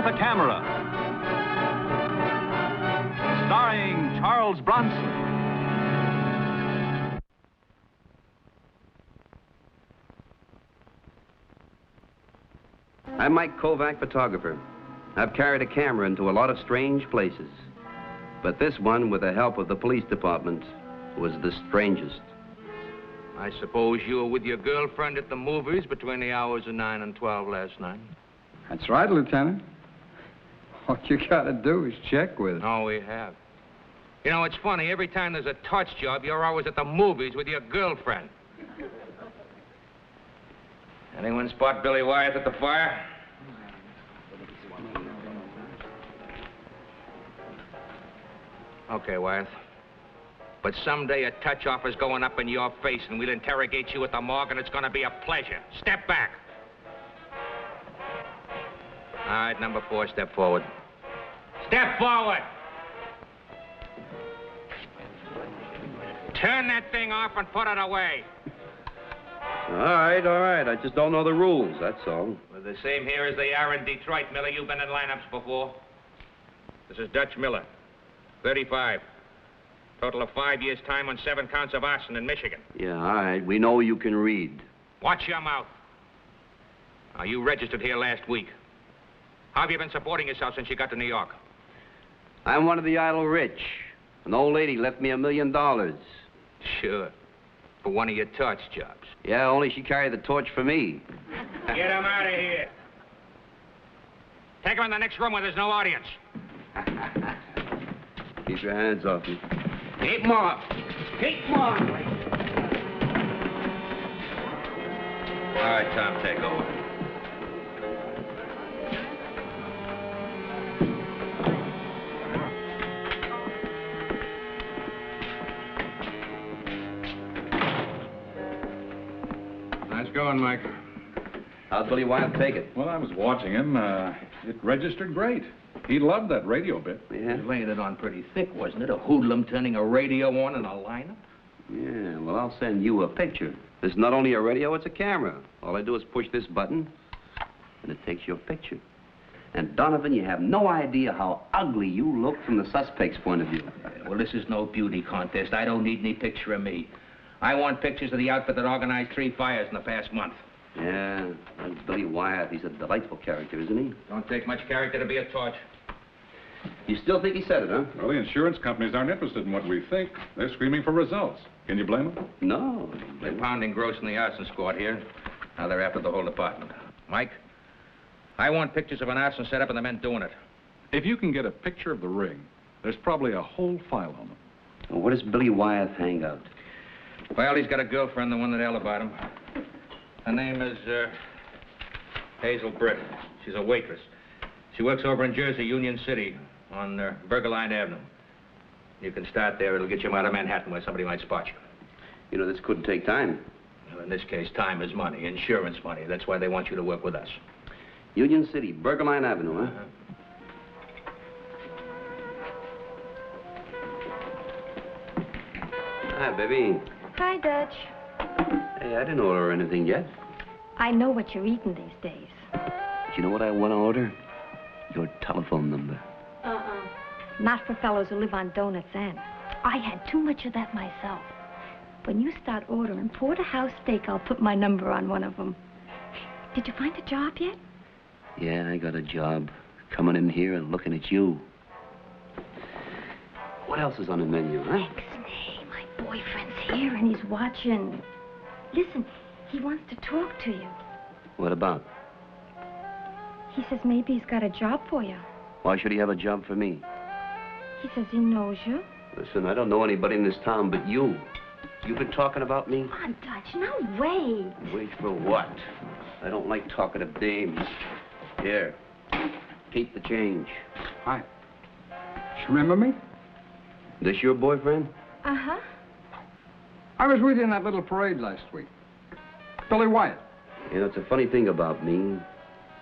with a Camera. Starring Charles Bronson. I'm Mike Kovac, photographer. I've carried a camera into a lot of strange places. But this one, with the help of the police department, was the strangest. I suppose you were with your girlfriend at the movies between the hours of 9 and 12 last night? That's right, Lieutenant. All you gotta do is check with it. Oh, we have. You know, it's funny. Every time there's a touch job, you're always at the movies with your girlfriend. Anyone spot Billy Wyeth at the fire? Okay, Wyeth. But someday a touch offer's going up in your face, and we'll interrogate you at the morgue, and it's gonna be a pleasure. Step back. All right, number 4, step forward. Step forward! Turn that thing off and put it away. All right. I just don't know the rules, that's all. Well, the same here as they are in Detroit, Miller. You've been in lineups before. This is Dutch Miller, 35. Total of 5 years' time on 7 counts of arson in Michigan. Yeah, all right. We know you can read. Watch your mouth. Now, you registered here last week. How have you been supporting yourself since you got to New York? I'm one of the idle rich. An old lady left me $1 million. Sure. For one of your torch jobs. Yeah, only she carried the torch for me. Get him out of here. Take him in the next room where there's no audience. Keep your hands off me. Keep him off. Keep him off. All right, Tom, take over. Nice going, Mike. How'd Billy Wyeth take it? Well, I was watching him. It registered great. He loved that radio bit. Yeah? You laying it on pretty thick, wasn't it? A hoodlum turning a radio on in a lineup? Yeah, well, I'll send you a picture. This is not only a radio, it's a camera. All I do is push this button, and it takes your picture. And, Donovan, you have no idea how ugly you look from the suspect's point of view. Well, this is no beauty contest. I don't need any picture of me. I want pictures of the outfit that organized 3 fires in the past month. Yeah, that's Billy Wyeth. He's a delightful character, isn't he? Don't take much character to be a torch. You still think he said it, huh? Well, the insurance companies aren't interested in what we think. They're screaming for results. Can you blame them? No. They're pounding gross in the arson squad here. Now they're after the whole department. Mike, I want pictures of an arson setup and the men doing it. If you can get a picture of the ring, there's probably a whole file on them. Well, where does Billy Wyeth hang out? Well, he's got a girlfriend, the one that alibied him. Her name is, Hazel Britt. She's a waitress. She works over in Jersey, Union City, on Burger Line Avenue. You can start there. It'll get you out of Manhattan where somebody might spot you. You know, this couldn't take time. Well, in this case, time is money, insurance money. That's why they want you to work with us. Union City, Burger Line Avenue, huh? Hi, baby. Hi, Dutch. Hey, I didn't order anything yet. I know what you're eating these days. But you know what I want to order? Your telephone number. Not for fellows who live on donuts and. I had too much of that myself. When you start ordering porterhouse steak, I'll put my number on one of them. Did you find a job yet? Yeah, I got a job. Coming in here and looking at you. What else is on the menu, huh? Ixnay, my boyfriend's here and he's watching. Listen, he wants to talk to you. What about? He says maybe he's got a job for you. Why should he have a job for me? He says he knows you. Listen, I don't know anybody in this town but you. You've been talking about me? Come on, Dutch, now wait. Wait for what? I don't like talking to dames. Here, keep the change. Hi. You remember me? This your boyfriend? Uh-huh. I was with you in that little parade last week. Billy Wyeth. You know, it's a funny thing about me.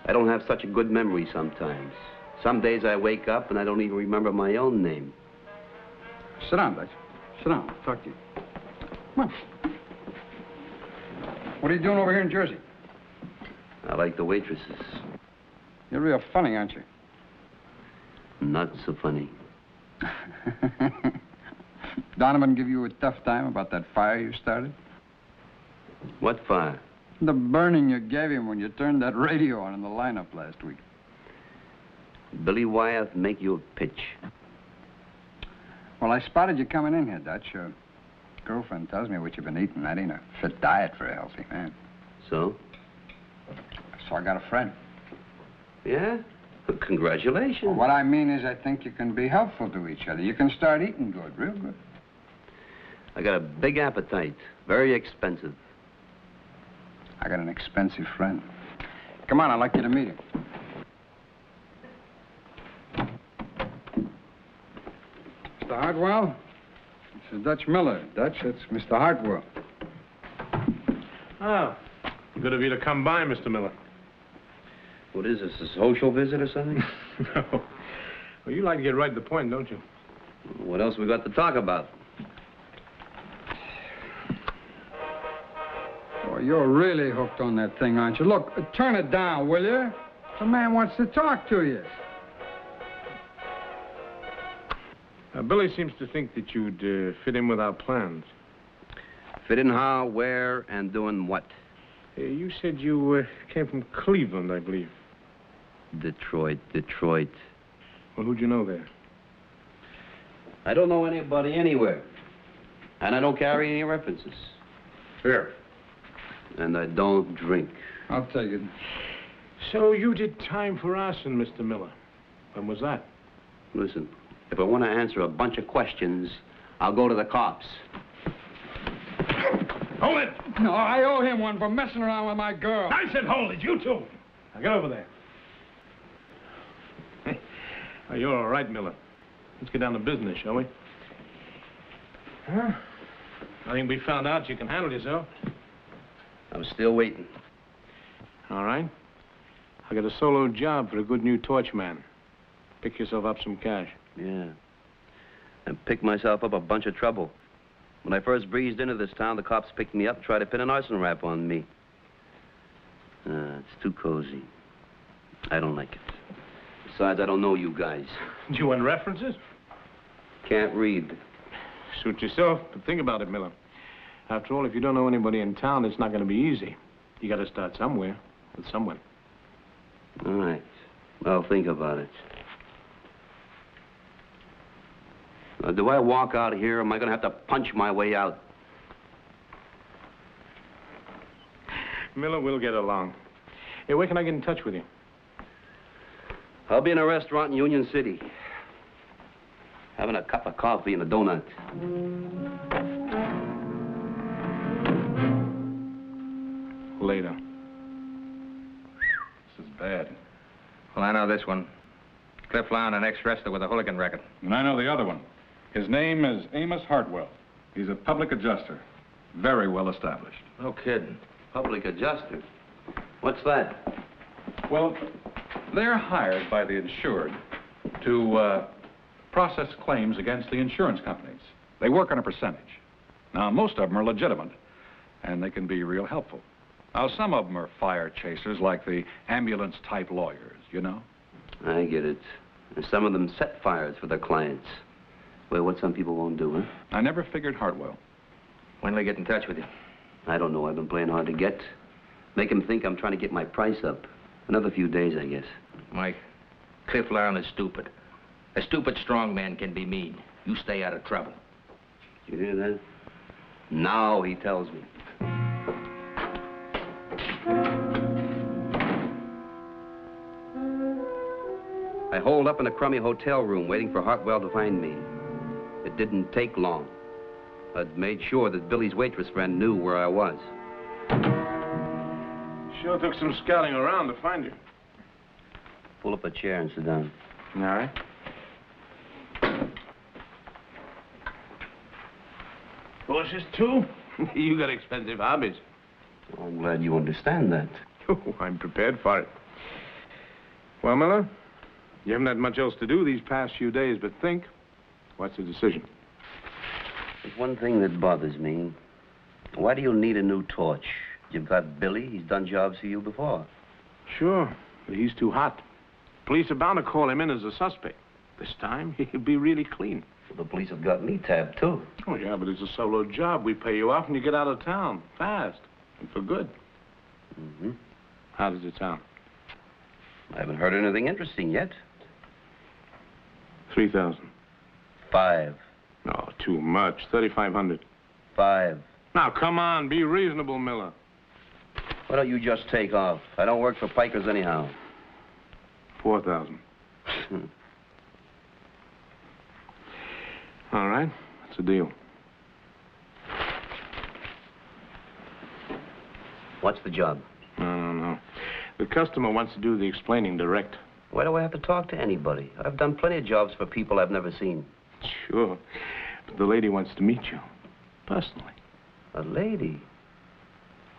I don't have such a good memory sometimes. Some days I wake up and I don't even remember my own name. Sit down, Dutch. Sit down. I'll talk to you. Come on. What are you doing over here in Jersey? I like the waitresses. You're real funny, aren't you? Not so funny. Donovan give you a tough time about that fire you started? What fire? The burning you gave him when you turned that radio on in the lineup last week. Billy Wyeth make you a pitch. Well, I spotted you coming in here, Dutch. Your girlfriend tells me what you've been eating. That ain't a fit diet for a healthy man. So? So I got a friend. Yeah? Congratulations. Well, what I mean is I think you can be helpful to each other. You can start eating good, real good. I got a big appetite. Very expensive. I got an expensive friend. Come on, I'd like you to meet him. Mr. Hartwell? This is Dutch Miller. Dutch, that's Mr. Hartwell. Oh, good of you to come by, Mr. Miller. What is this, a social visit or something? No. Well, you like to get right to the point, don't you? What else we got to talk about? Boy, you're really hooked on that thing, aren't you? Look, turn it down, will you? The man wants to talk to you. Billy seems to think that you'd fit in with our plans. Fit in how, where, and doing what? You said you came from Cleveland, I believe. Detroit. Well, who'd you know there? I don't know anybody anywhere. And I don't carry any references. Fair. And I don't drink. I'll take it. So you did time for arson, Mr. Miller. When was that? Listen, if I want to answer a bunch of questions, I'll go to the cops. Hold it! No, I owe him one for messing around with my girl. I said hold it, you too. Now get over there. Oh, you're all right, Miller. Let's get down to business, shall we? Huh? I think we found out you can handle yourself. I'm still waiting. All right. I got a solo job for a good new torch man. Pick yourself up some cash. Yeah. And pick myself up a bunch of trouble. When I first breezed into this town, the cops picked me up and tried to pin an arson rap on me. It's too cozy. I don't like it. Besides, I don't know you guys. Do you want references? Can't read. Suit yourself, but think about it, Miller. After all, if you don't know anybody in town, it's not going to be easy. You got to start somewhere, with someone. All right. I'll think about it. Do I walk out of here, or am I going to have to punch my way out? Miller, we'll get along. Hey, where can I get in touch with you? I'll be in a restaurant in Union City. Having a cup of coffee and a donut. Later. This is bad. Well, I know this one. Cliff Lown, an ex-wrestler with a hooligan record. And I know the other one. His name is Amos Hartwell. He's a public adjuster. Very well established. No kidding. Public adjuster. What's that? Well, they're hired by the insured to process claims against the insurance companies. They work on a percentage. Now, most of them are legitimate, and they can be real helpful. Now, some of them are fire chasers, like the ambulance-type lawyers, you know? I get it. And some of them set fires for their clients. Well, what some people won't do, huh? I never figured Hartwell. When will I get in touch with you? I don't know. I've been playing hard to get. Make them think I'm trying to get my price up. Another few days, I guess. Mike, Cliff Lown is stupid. A stupid strong man can be mean. You stay out of trouble. You hear that? Now he tells me. I holed up in a crummy hotel room waiting for Hartwell to find me. It didn't take long. I'd made sure that Billy's waitress friend knew where I was. Sure took some scouting around to find you. Pull up a chair and sit down. All right. Horses, too? You got expensive hobbies. Well, I'm glad you understand that. Oh, I'm prepared for it. Well, Miller, you haven't had much else to do these past few days but think. What's the decision? There's one thing that bothers me. Why do you need a new torch? You've got Billy. He's done jobs for you before. Sure, but he's too hot. Police are bound to call him in as a suspect. This time, he'll be really clean. Well, the police have got me tabbed, too. Oh, yeah, but it's a solo job. We pay you off and you get out of town fast and for good. Mm-hmm. How does it sound? I haven't heard anything interesting yet. 3,000. 5. No, too much. 3,500. 5. Now, come on. Be reasonable, Miller. Why don't you just take off? I don't work for pikers anyhow. 4,000. All right. That's a deal. What's the job? No. The customer wants to do the explaining direct. Why do I have to talk to anybody? I've done plenty of jobs for people I've never seen. Sure. But the lady wants to meet you. Personally. A lady?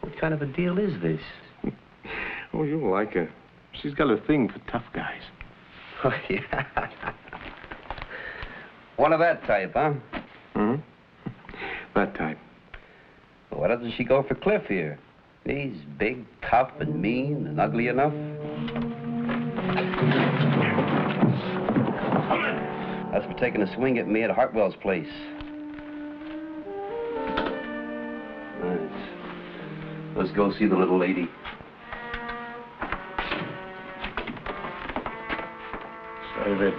What kind of a deal is this? Oh, you'll like her. She's got a thing for tough guys. Oh, yeah. One of that type, huh? Mm-hmm. That type. Well, why doesn't she go for Cliff here? He's big, tough, and mean, and ugly enough. That's for taking a swing at me at Hartwell's place. Right. Let's go see the little lady. Save it.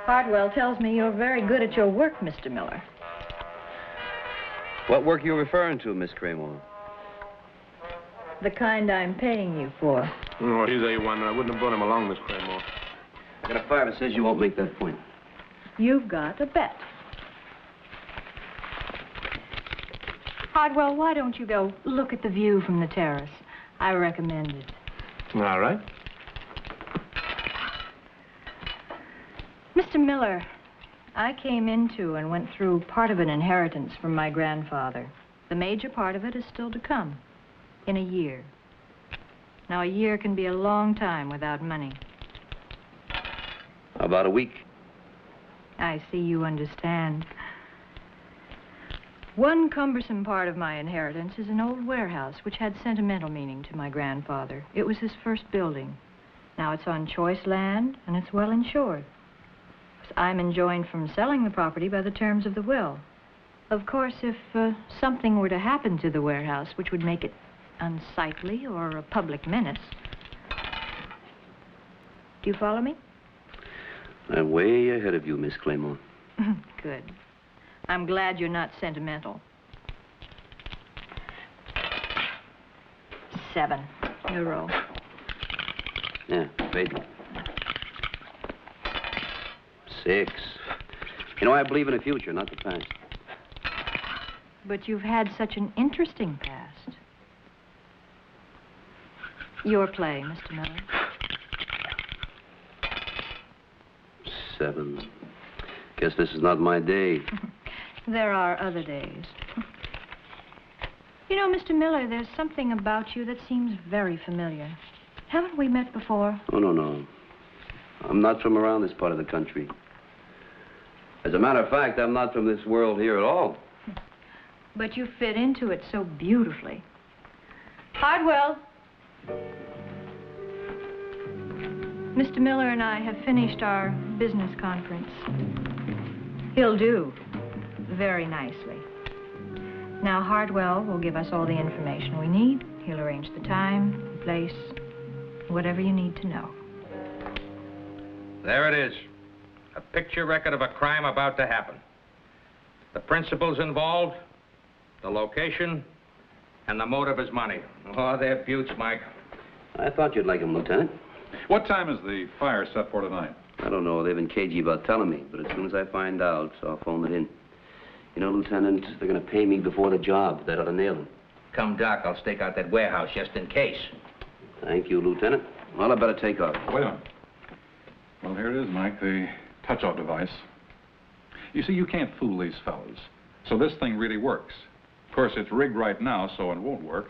Hardwell tells me you're very good at your work, Mr. Miller. What work are you referring to, Miss Craymore? The kind I'm paying you for. Oh, he's A1. I wouldn't have brought him along, Miss Craymore. I got a file that says you won't make that point. You've got a bet. Hardwell, why don't you go look at the view from the terrace? I recommend it. All right. Mr. Miller, I came into and went through part of an inheritance from my grandfather. The major part of it is still to come, in a year. Now, a year can be a long time without money. About a week. I see you understand. One cumbersome part of my inheritance is an old warehouse which had sentimental meaning to my grandfather. It was his first building. Now it's on choice land and it's well insured. I'm enjoined from selling the property by the terms of the will. Of course, if something were to happen to the warehouse which would make it unsightly or a public menace. Do you follow me? I'm way ahead of you, Miss Claymore. Good. I'm glad you're not sentimental. 7. Your roll. Yeah, baby. 6. You know, I believe in the future, not the past. But you've had such an interesting past. Your play, Mr. Miller. 7. Guess this is not my day. There are other days. You know, Mr. Miller, there's something about you that seems very familiar. Haven't we met before? Oh, no. I'm not from around this part of the country. As a matter of fact, I'm not from this world here at all. But you fit into it so beautifully. Hardwell. Mr. Miller and I have finished our business conference. He'll do very nicely. Now, Hardwell will give us all the information we need. He'll arrange the time, the place, whatever you need to know. There it is. A picture record of a crime about to happen. The principals involved, the location, and the motive is money. Oh, they're beauts, Mike. I thought you'd like him, Lieutenant. What time is the fire set for tonight? I don't know. They've been cagey about telling me, but as soon as I find out, I'll phone it in. You know, Lieutenant, they're going to pay me before the job. That ought to nail them. Come, Doc, I'll stake out that warehouse just in case. Thank you, Lieutenant. Well, I better take off. Wait a minute. Well, here it is, Mike, the touch-out device. You see, you can't fool these fellas. So this thing really works. Of course, it's rigged right now, so it won't work.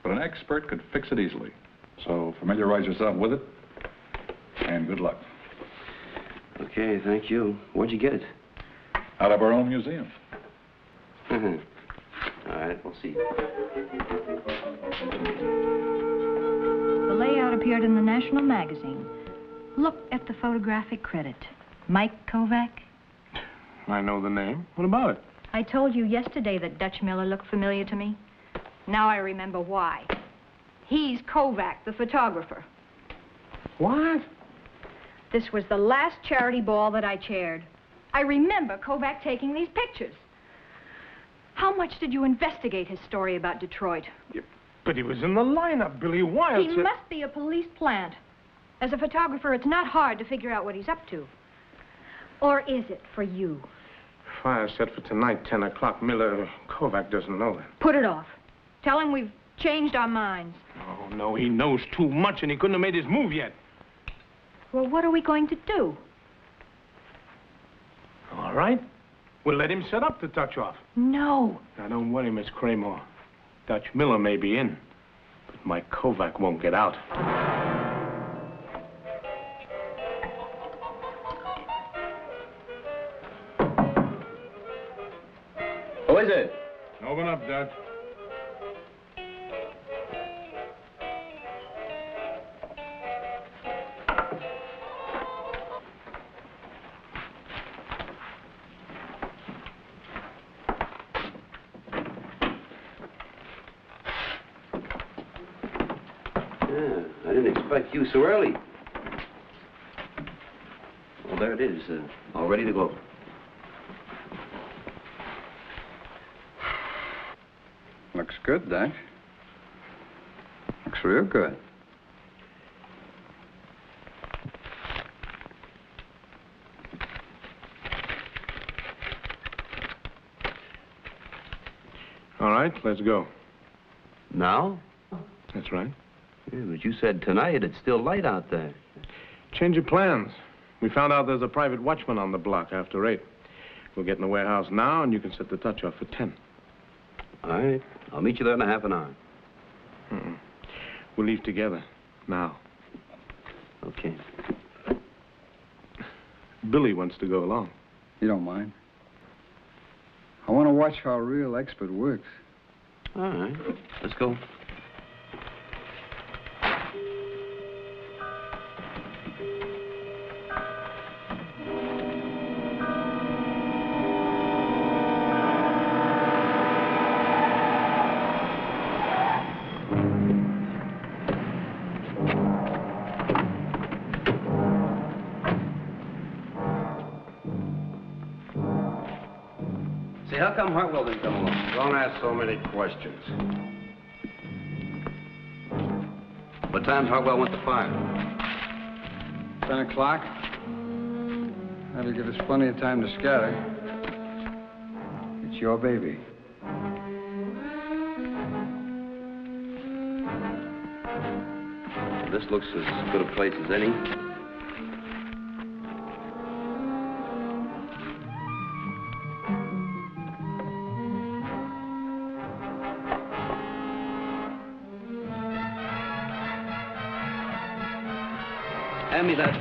But an expert could fix it easily. So familiarize yourself with it. And good luck. Okay, thank you. Where'd you get it? Out of our own museum. All right, we'll see. The layout appeared in the National Magazine. Look at the photographic credit. Mike Kovac. I know the name. What about it? I told you yesterday that Dutch Miller looked familiar to me. Now I remember why. He's Kovac, the photographer. What? This was the last charity ball that I chaired. I remember Kovac taking these pictures. How much did you investigate his story about Detroit? Yeah, but he was in the lineup, Billy. Why else? He must be a police plant. As a photographer, it's not hard to figure out what he's up to. Or is it for you? Fire set for tonight, 10 o'clock. Miller, Kovac doesn't know that. Put it off. Tell him we've changed our minds. Oh, no, he knows too much and he couldn't have made his move yet. Well, what are we going to do? All right. We'll let him set up the touch-off. No. Now, don't worry, Miss Cramer. Dutch Miller may be in, but Mike Kovac won't get out. Who is it? Open up, Dutch. I didn't expect you so early. Well, there it is, all ready to go. Looks good, Dutch. Looks real good. All right, let's go. Now? That's right. Yeah, but you said tonight it's still light out there. Change of plans. We found out there's a private watchman on the block after 8. We'll get in the warehouse now, and you can set the touch-off for 10. All right. I'll meet you there in a half an hour. We'll leave together. Now. Okay. Billy wants to go along. You don't mind? I want to watch how a real expert works. All right. Let's go. How come Hartwell didn't come along? Don't ask so many questions. What time's Hartwell went to fire? 10 o'clock. That'll give us plenty of time to scatter. It's your baby. This looks as good a place as any. Hand me that.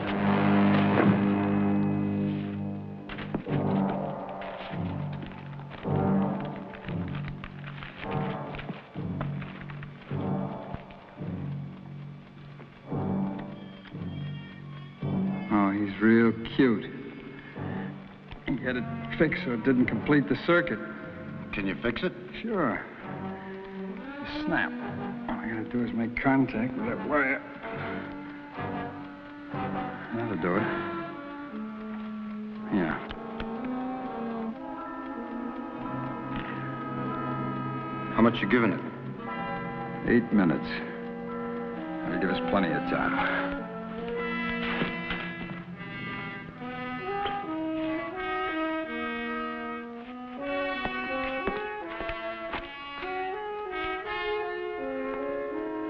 Oh, he's real cute. He had it fixed so it didn't complete the circuit. Can you fix it? Sure. Snap. All I gotta do is make contact with that wire. That'll do it. Yeah. How much you giving it? 8 minutes. That'll give us plenty of time.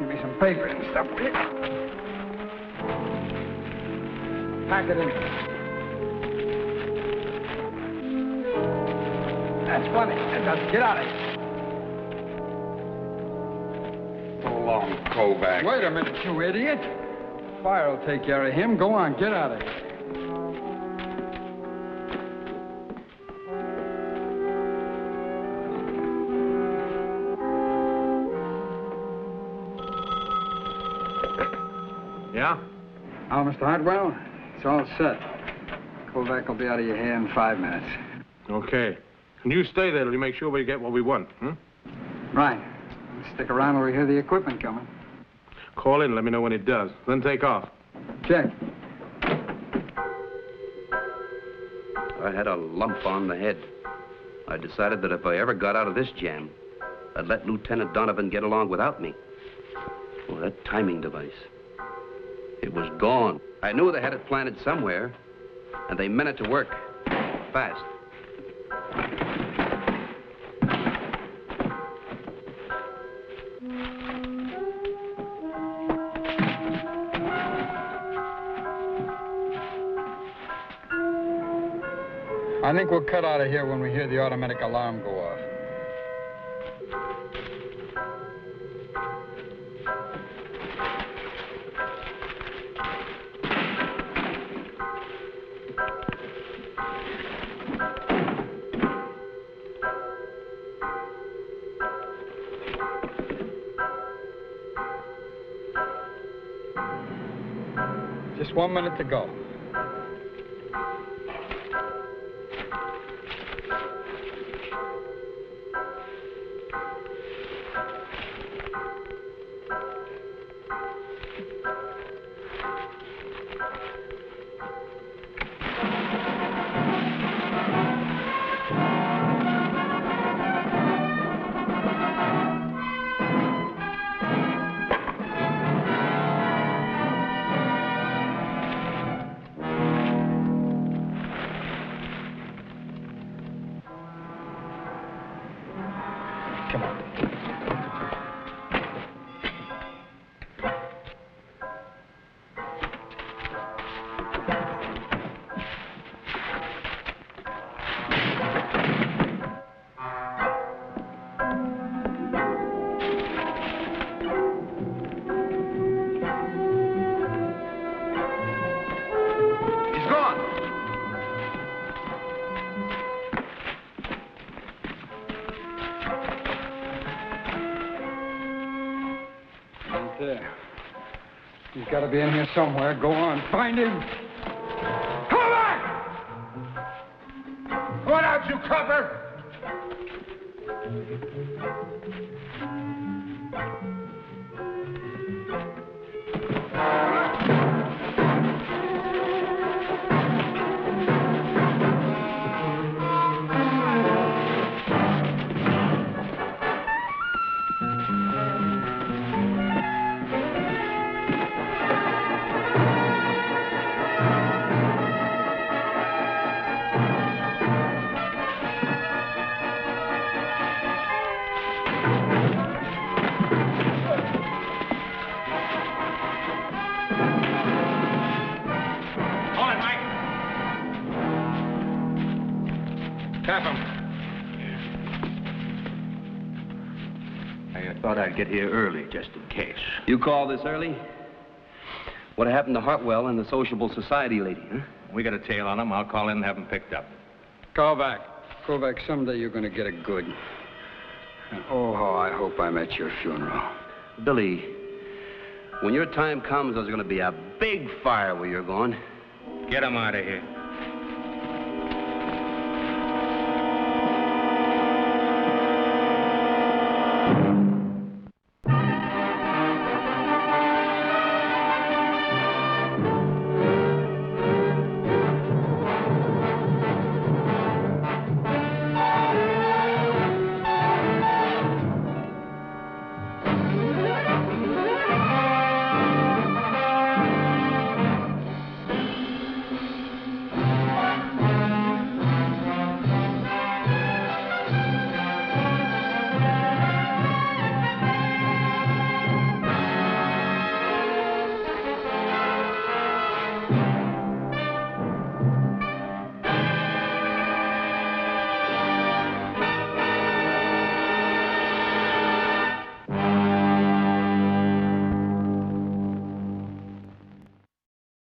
Give me some paper and stuff, will you? Pack it in. That's funny. Get out of here. So long, Kovac. Wait a minute, you idiot. Fire will take care of him. Go on, get out of here. Yeah? Now, Mr. Hartwell, it's all set. Kovac will be out of your hair in 5 minutes. Okay. And you stay there till you make sure we get what we want, hmm? Right. Stick around till we hear the equipment coming. Call in and let me know when it does. Then take off. Check. I had a lump on the head. I decided that if I ever got out of this jam, I'd let Lieutenant Donovan get along without me. Oh, that timing device. It was gone. I knew they had it planted somewhere, and they meant it to work. Fast. I think we'll cut out of here when we hear the automatic alarm go off. Just 1 minute to go. Come on. He's gone. There. He's got to be in here somewhere. Go on, find him. Come back! What out, you copper? Tap him. I thought I'd get here early, just in case. You call this early? What happened to Hartwell and the sociable society lady, huh? We got a tail on him. I'll call in and have him picked up. Kovac. Kovac, someday you're going to get it good. And oh, how I hope I'm at your funeral. Billy, when your time comes, there's going to be a big fire where you're going. Get him out of here.